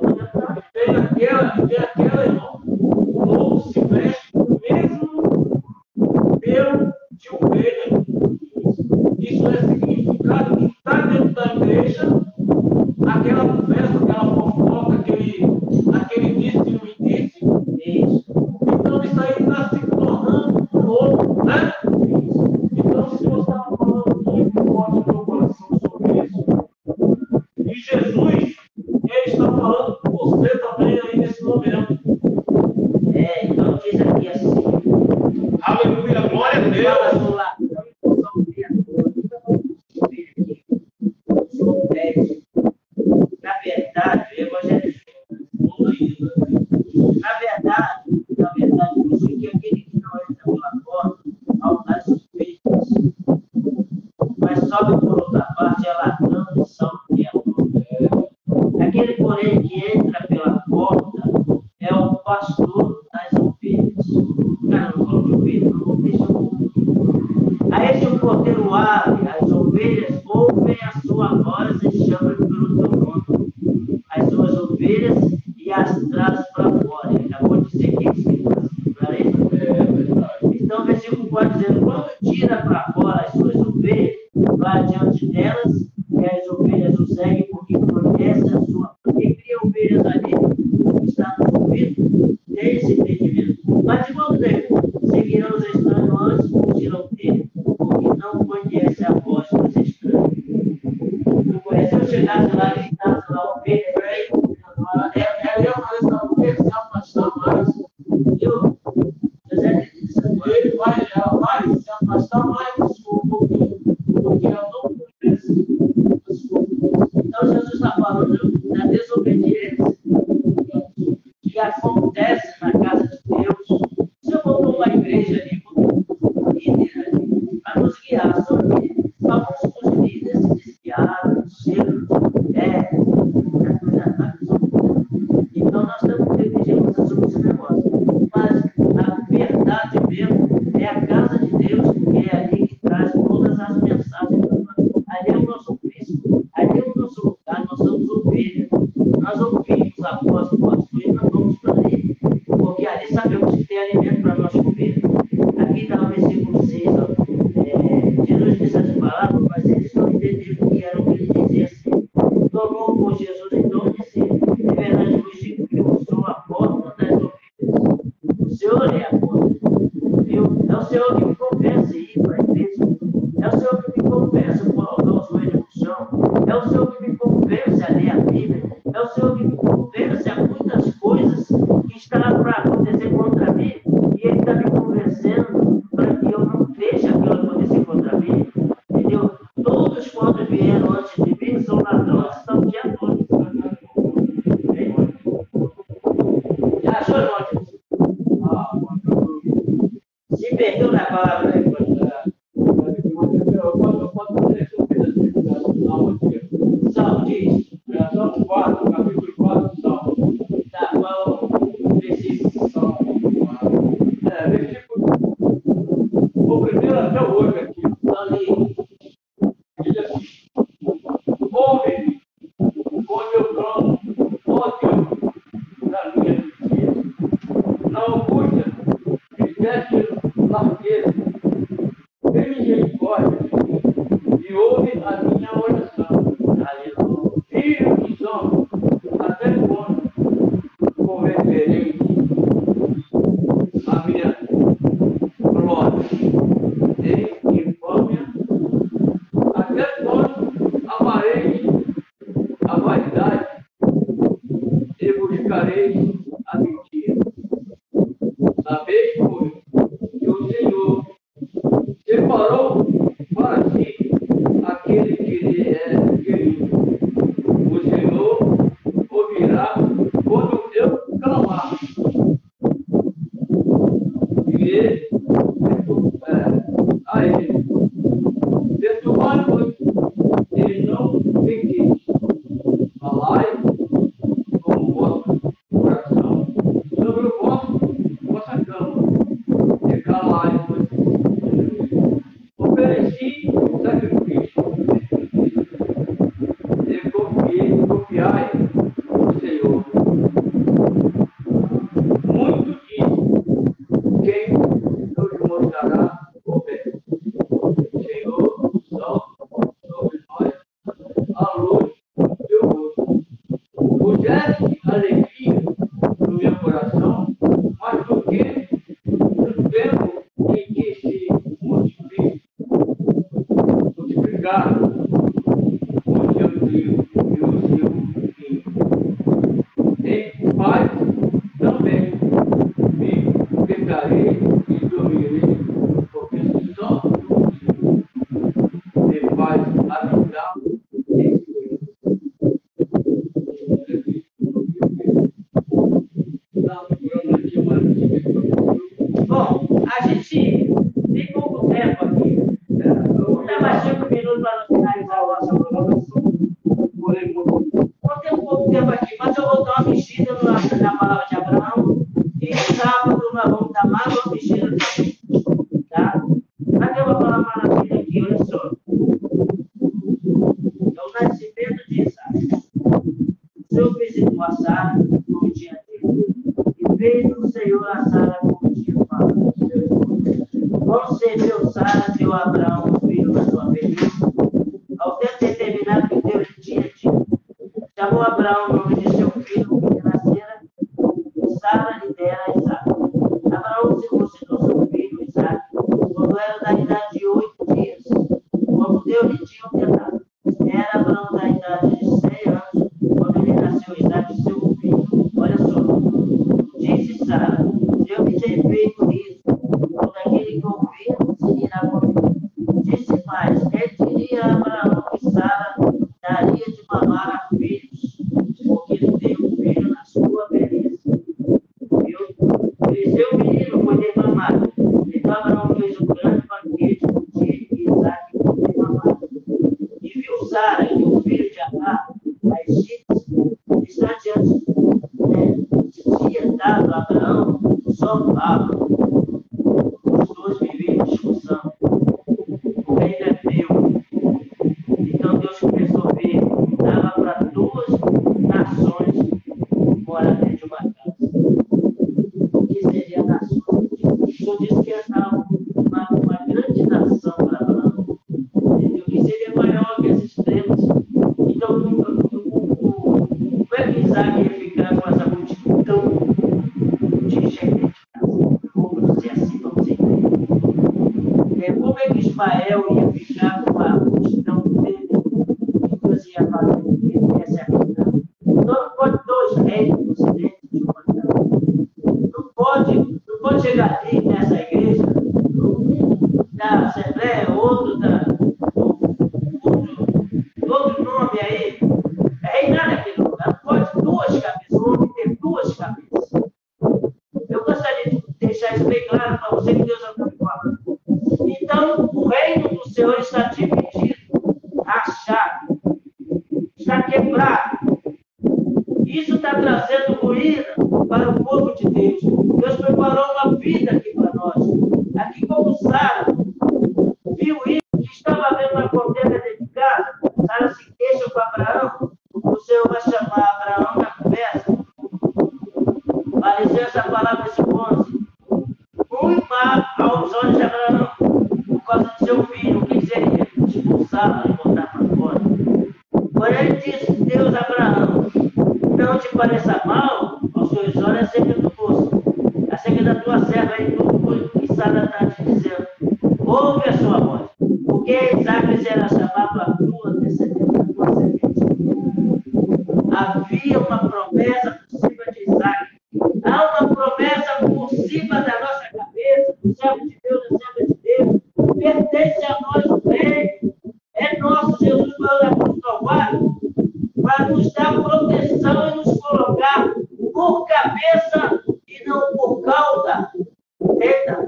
tem aquela, irmão, o lobo se veste com o mesmo pelo de ovelha. Isso é significado que está dentro da igreja, aquela conversa, aquela fofoca, aquele disse e não disse. Isso. Então isso aí está se tornando um lobo, né? Então, se você está falando muito forte no meu coração sobre isso, e Jesus, ele está falando com você também aí nesse momento. Então diz aqui assim. Aleluia, glória a Deus. Na verdade, o Evangelho na verdade, isso aqui é aquele que não entra pela porta, as ovelhas, mas sobe por outra parte, é ladrão e salteador. Aquele, porém, que entra pela porta é o pastor das ovelhas. Cara, não falou de ovelha, não deixa eu. A esse o porteiro abre, as ovelhas ouvem a sua voz e chamam pelo seu nome. As suas ovelhas e as traz para fora. Ele acabou de dizer que então, o versículo 4 dizendo: quando tira para fora as suas ovelhas, vai adiante delas, e as ovelhas o seguem, porque conhece a sua. Quem cria ovelhas ali, está no ouvido, tem esse entendimento. Mas de modo nenhum, seguirão os estranhos antes, fugirão dele, porque não conhece a voz dos estranhos. Não conhece, eu chegasse lá e gritasse lá, ovelha, ela ia fazer essa ovelha se afastar mais. Eu, ela vai se afastar mais do Senhor, porque ela não conhece o Senhor. Então, Jesus está falando da desobediência que acontece na casa de Deus. Se eu vou para uma igreja ali, vou líder ali, para nos guiar, só que alguns dos líderes se desviaram, cheiros de fé, então nós temos que dirigir sobre esse negócio. Mas a verdade mesmo é a casa de Deus, porque é ali que traz todas as mensagens. Ali é o nosso Cristo, ali é o nosso lugar, nós somos ovelhas. Nós ouvimos querido, o Senhor ouvirá quando eu clamar. E ele, a ele, perturbado, ele não me quis. Falai com o vosso coração sobre vossa cama, e calai-vos. Ofereci sacrifício, e confiai no Senhor. Muito disso, quem nos mostrará o bem. Senhor, sol sobre nós, a luz do teu rosto. Puseste alegria no meu coração, mas porque no tempo em que se multiplicaram o seu trigo e o seu vinho. Em paz também me deitarei e dormirei, porque só tu me faz habitar em Deus. Bom, a gente tem pouco tempo aqui. Vou dar mais 5 minutos para nós finalizar a nossa programação. Vou ter um pouco tempo aqui, mas eu vou dar uma mexida na palavra de Abraão. E sábado nós vamos dar mais uma mexida também. Tá? Mas eu vou falar uma maravilha aqui, olha só. É o nascimento de Isaac. O Senhor visitou a Sara, como tinha dito, e fez o Senhor a Sara como tinha falado. Concedeu Sara, seu Abraão, filho da sua velhice, ao tempo determinado que Deus lhe tinha dito. Chamou Abraão o nome de seu filho, que nascera, e Sara lhe dera a Isaac. Abraão circuncidou seu filho, Isaac, quando era da idade de 8 dias, como Deus lhe tinha ordenado. Era Abraão da idade de 100 anos, quando ele nasceu Isaac, seu filho. Olha só, disse Sara, Deus me tem feito isso, todo aquele que ouvir se irá comigo. Disse mais, diria a Abraão que Sara daria de mamar a filhos, porque ele teve um filho na sua velhice. Cresceu o menino, foi derramado. Então Abraão fez um grande banquete no dia que Isaac foi derramado. E viu Sara que o filho de Agar, a egípcia, instante antes tinha dado a Abraão, só fala. Os dois viviam em discussão. O reino é meu. Então Deus começou a ver, dava para 2 nações morar dentro de uma casa. O que seria a nação? O Senhor disse que ia dar uma grande nação para Abraão. Entendeu? Que seria maior que as estrelas. Então, como é que Isaac ia ficar com essa multidão tão de gente dentro de casa? Vamos dizer assim, vamos dizer. Como é que Ismael ia ficar com a multidão dele? O que Deus ia fazer? Essa é a verdade. Então, não pode 2 reinos dentro de uma casa. Não pode chegar ali nessa igreja, um da Assembleia, outro outro nome aí, reinar naquele lugar. Não pode 2 cabeças, o homem ter 2 cabeças. Eu gostaria de deixar isso bem claro para você que Deus é o que fala. Então, o reino do Senhor está dividido, rachado, está quebrado. Isso está trazendo ruína para o povo de Deus. Deus preparou uma vida aqui para nós. Aqui como Sara viu isso, que estava havendo uma contenda dentro de casa, Sara se queixa com Abraão, o Senhor vai chamar Abraão na conversa. Apareceu essa palavra, esse 11. Muito mal aos olhos de Abraão, por causa do seu filho, o que seria? Expulsá-lo e botar para fora. Porém, ele disse, Deus, Abraão, não te pareça mal aos seus olhos acerca do moço, acerca da tua serva e tudo que Sara está te dizendo. Ouve a sua voz, porque Isaac será chamado a tua descendência, a tua semente. Havia uma promessa por cima de Isaac. Há uma promessa por cima da nossa cabeça, do servo de Deus, da serva de Deus. Pertence a nós o reino. É nosso, Jesus para nos dar proteção e nos colocar por cabeça e não por cauda. Eita!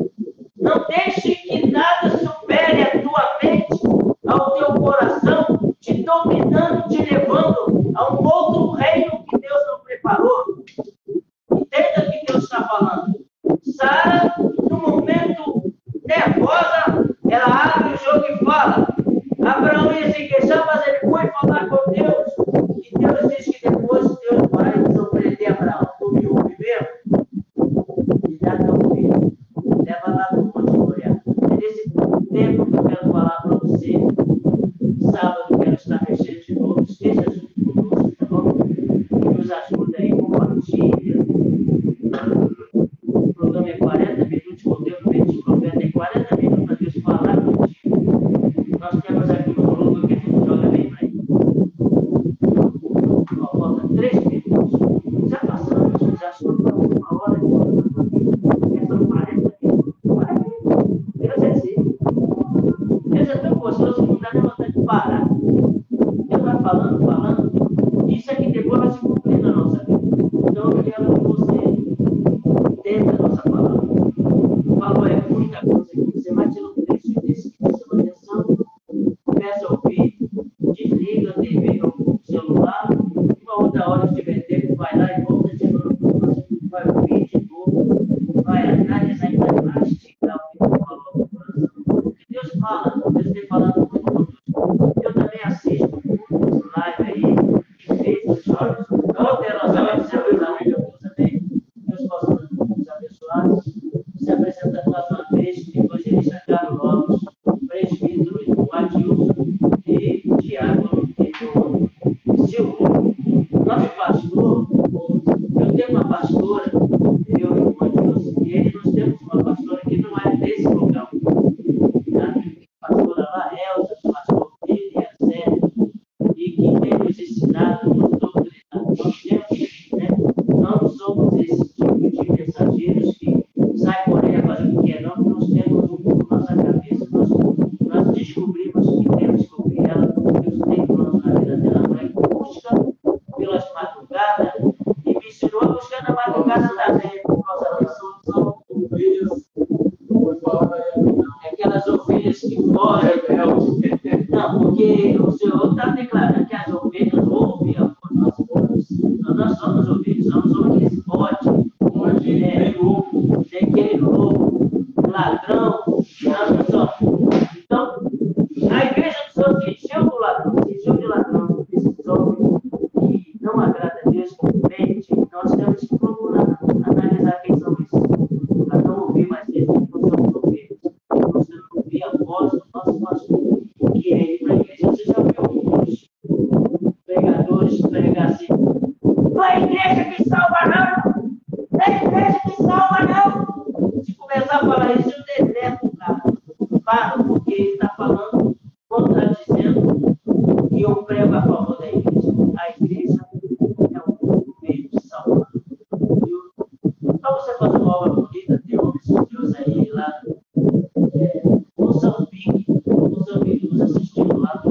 Não deixe que nada supere a tua mente, ao teu coração, te dominando, te levando a um outro reino que Deus não preparou. Entenda o que Deus está falando. Sara, no momento nervosa, ela abre o jogo e fala. Abraão ia se queixar, mas ele foi falar com Deus. E Deus diz que depois Deus vai surpreender Abraão. Tu me ouve mesmo? E dá teu filho. Leva lá no monte de Moriá. É nesse tempo que eu quero falar para você. Sábado eu quero estar mexendo de novo. Esteja junto conosco, tá bom? Nos ajuda aí, compartilha. O programa é 40 minutos, conteúdo meio de profeta. É 40 minutos para Deus falar contigo. Nós temos aqui um jogo que a gente joga bem para ele. Falta 3 minutos. Já passamos, já estamos para uma hora. São 40 minutos. Deus é assim. Deus é tão gostoso que não dá nem vontade de parar. Deus vai falando, falando. Isso é que depois vai se cumprir na nossa vida. Então eu quero que você entenda a nossa palavra. Falou é muita coisa aqui. Você vai tirar um trecho desse que te chama atenção. Começa a ouvir. Desliga a TV ou o celular. Uma outra hora que tiver tempo, vai lá e volta de novo. Vai ouvir de novo. Vai analisar ainda mais. Esticar o que Deus falou no coração. Porque Deus fala. Deus tem falado muito conosco. Eu também assisto muitos live aí. Vídeos, jogos. Poderosamente se abençoar também. Deus possa nos abençoar. Se apresentando mais uma vez, evangelista Carlos Lopes, presbítero Matheus e diácono Silvio. Nosso pastor, eu tenho uma pastora, eu e o Matheus, e nós temos uma pastora que não é desse local. A pastora Laelza, o pastor Pedro e a Sérgio, e que tem nos ensinado, nos doutrinado. Nós temos, né? Não somos esse tipo de mensageiros que sai por aí a fazer o que é, não. Nós temos na nossa cabeça, nós descobrimos que temos que descobrir ela, porque Deus tem planos na vida dela. Ela é busca pelas madrugadas e me ensinou a buscar na madrugada também, por causa da solução. Ovelhas, aquelas ovelhas que fogem. Não, porque o Senhor está declarando que as ovelhas ouvem a nossa voz. Nós somos ovelhas, somos ovelhas que fogem. Tem aquele louco, ladrão, não só. Então, a igreja do Senhor se encheu do ladrão, se encheu de ladrão, desses homens que não agrada a Deus com mente. Nós temos que procurar analisar quem são esses, para não ouvir mais eles, porque nós somos ovelhas. Nós temos que ouvir a voz do nosso pastor, que é ele para a igreja. Você já viu alguns pregadores pregar assim: não é a igreja que salva, não! Não é a igreja que salva, não! Se começar a falar isso, eu deserto o cara. Para, porque ele está falando, contradizendo que eu prego a favor da igreja. A igreja é o meio de salvar. Então você faz uma obra bonita, tem homens de Deus aí lá Moçambique, nos assistindo lá,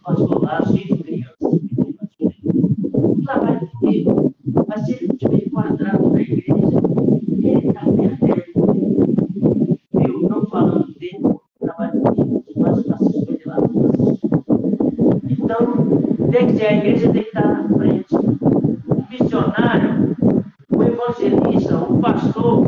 pastor lá, cheio de crianças. Lá vai ter, mas se ele estiver enquadrado na igreja, ele está perdendo. Eu não falando dele, trabalho comigo, mas assisto ele lá. Então, tem que ser, a igreja tem que estar na frente. O missionário, o evangelista, o pastor,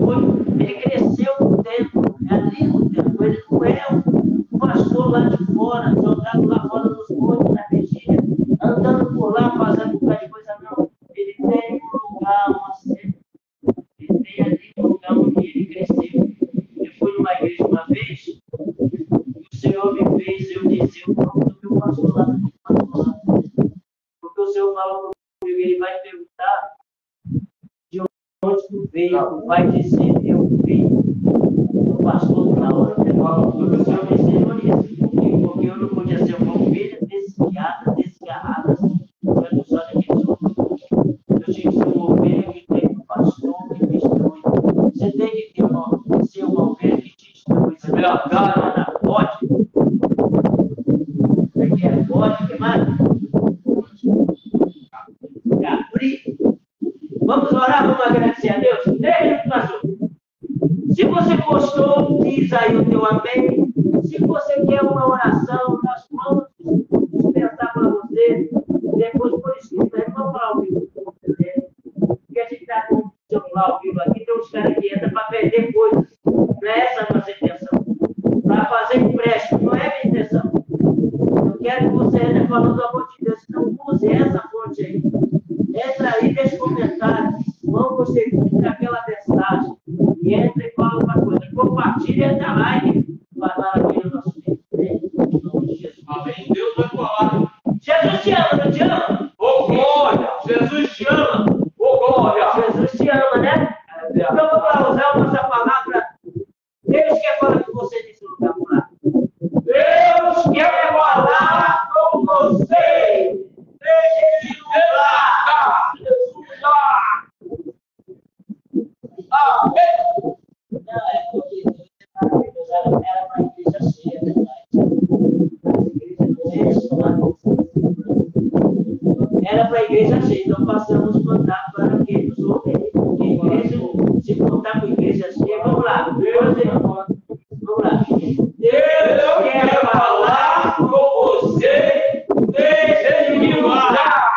ele cresceu no tempo, é ali no tempo. Ele não é um pastor lá de fora, jogado lá fora nos montes, na vigília, andando por lá, fazendo um bocado de coisa, não. Ele tem um lugar onde ele tem ali um lugar onde ele cresceu. Eu fui numa igreja uma vez, e o Senhor me fez eu dizer o nome do meu pastor lá, porque o Senhor fala comigo, ele vai perguntar de onde tu veio, vai dizer, eu venho do pastor da hora. O Senhor me ensinou isso, porque eu não podia ser uma ovelha desviada, desgarrada, mas não só daqueles outros. Eu tinha que ser uma ovelha que tem um pastor que me instrui. Você tem que ter ser uma ovelha que te instrui. Você vai lá na pode. É que é pode, que mais? orar, vamos agradecer a Deus? Desde pastor. Se você gostou, diz aí o teu amém. Se você quer uma oração, nós vamos dispensar para você. Depois, por escrito, vamos falar ao vivo. Porque a gente está com o celular ao vivo aqui, tem uns caras que entram para perder coisas. Não é essa a nossa intenção. Para fazer empréstimo, não é a minha intenção. Eu quero que você entre falando do amor de Deus. Então, use essa fonte aí. Entra aí, deixa comentário. Não gostei muito daquela mensagem. E entra e fala uma coisa. Compartilha essa live. Vai lá aqui no nosso vídeo. Em nome de Jesus. Amém. Deus vai falar. Jesus te ama, não te ama? Ô, glória! Jesus te ama! Ô, glória! Jesus te ama, né? Então vamos lá usar a nossa palavra. Deus quer falar com você nesse lugar. Vamos lá. Deus quer falar com você. Nesse lugar. Amém. Não, é porque Deus era uma igreja cheia, né? Era para a igreja cheia, então passamos a mandar para que nos ouvem. Porque a igreja, se contar com a igreja cheia, vamos lá. Vamos lá. Deus quer falar com você nesse lugar.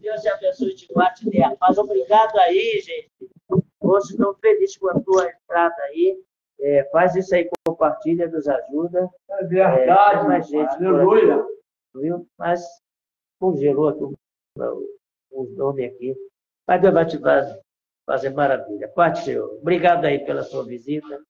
Deus te abençoe, te guarde, te dê a paz. Obrigado aí, gente. Hoje estou feliz com a tua entrada aí. Faz isso aí, compartilha, nos ajuda. É verdade, tem mais gente. aleluia. Viu? Mas congelou os nomes aqui. Mas Deus vai te fazer maravilha. Paz do Senhor. Obrigado aí pela sua visita.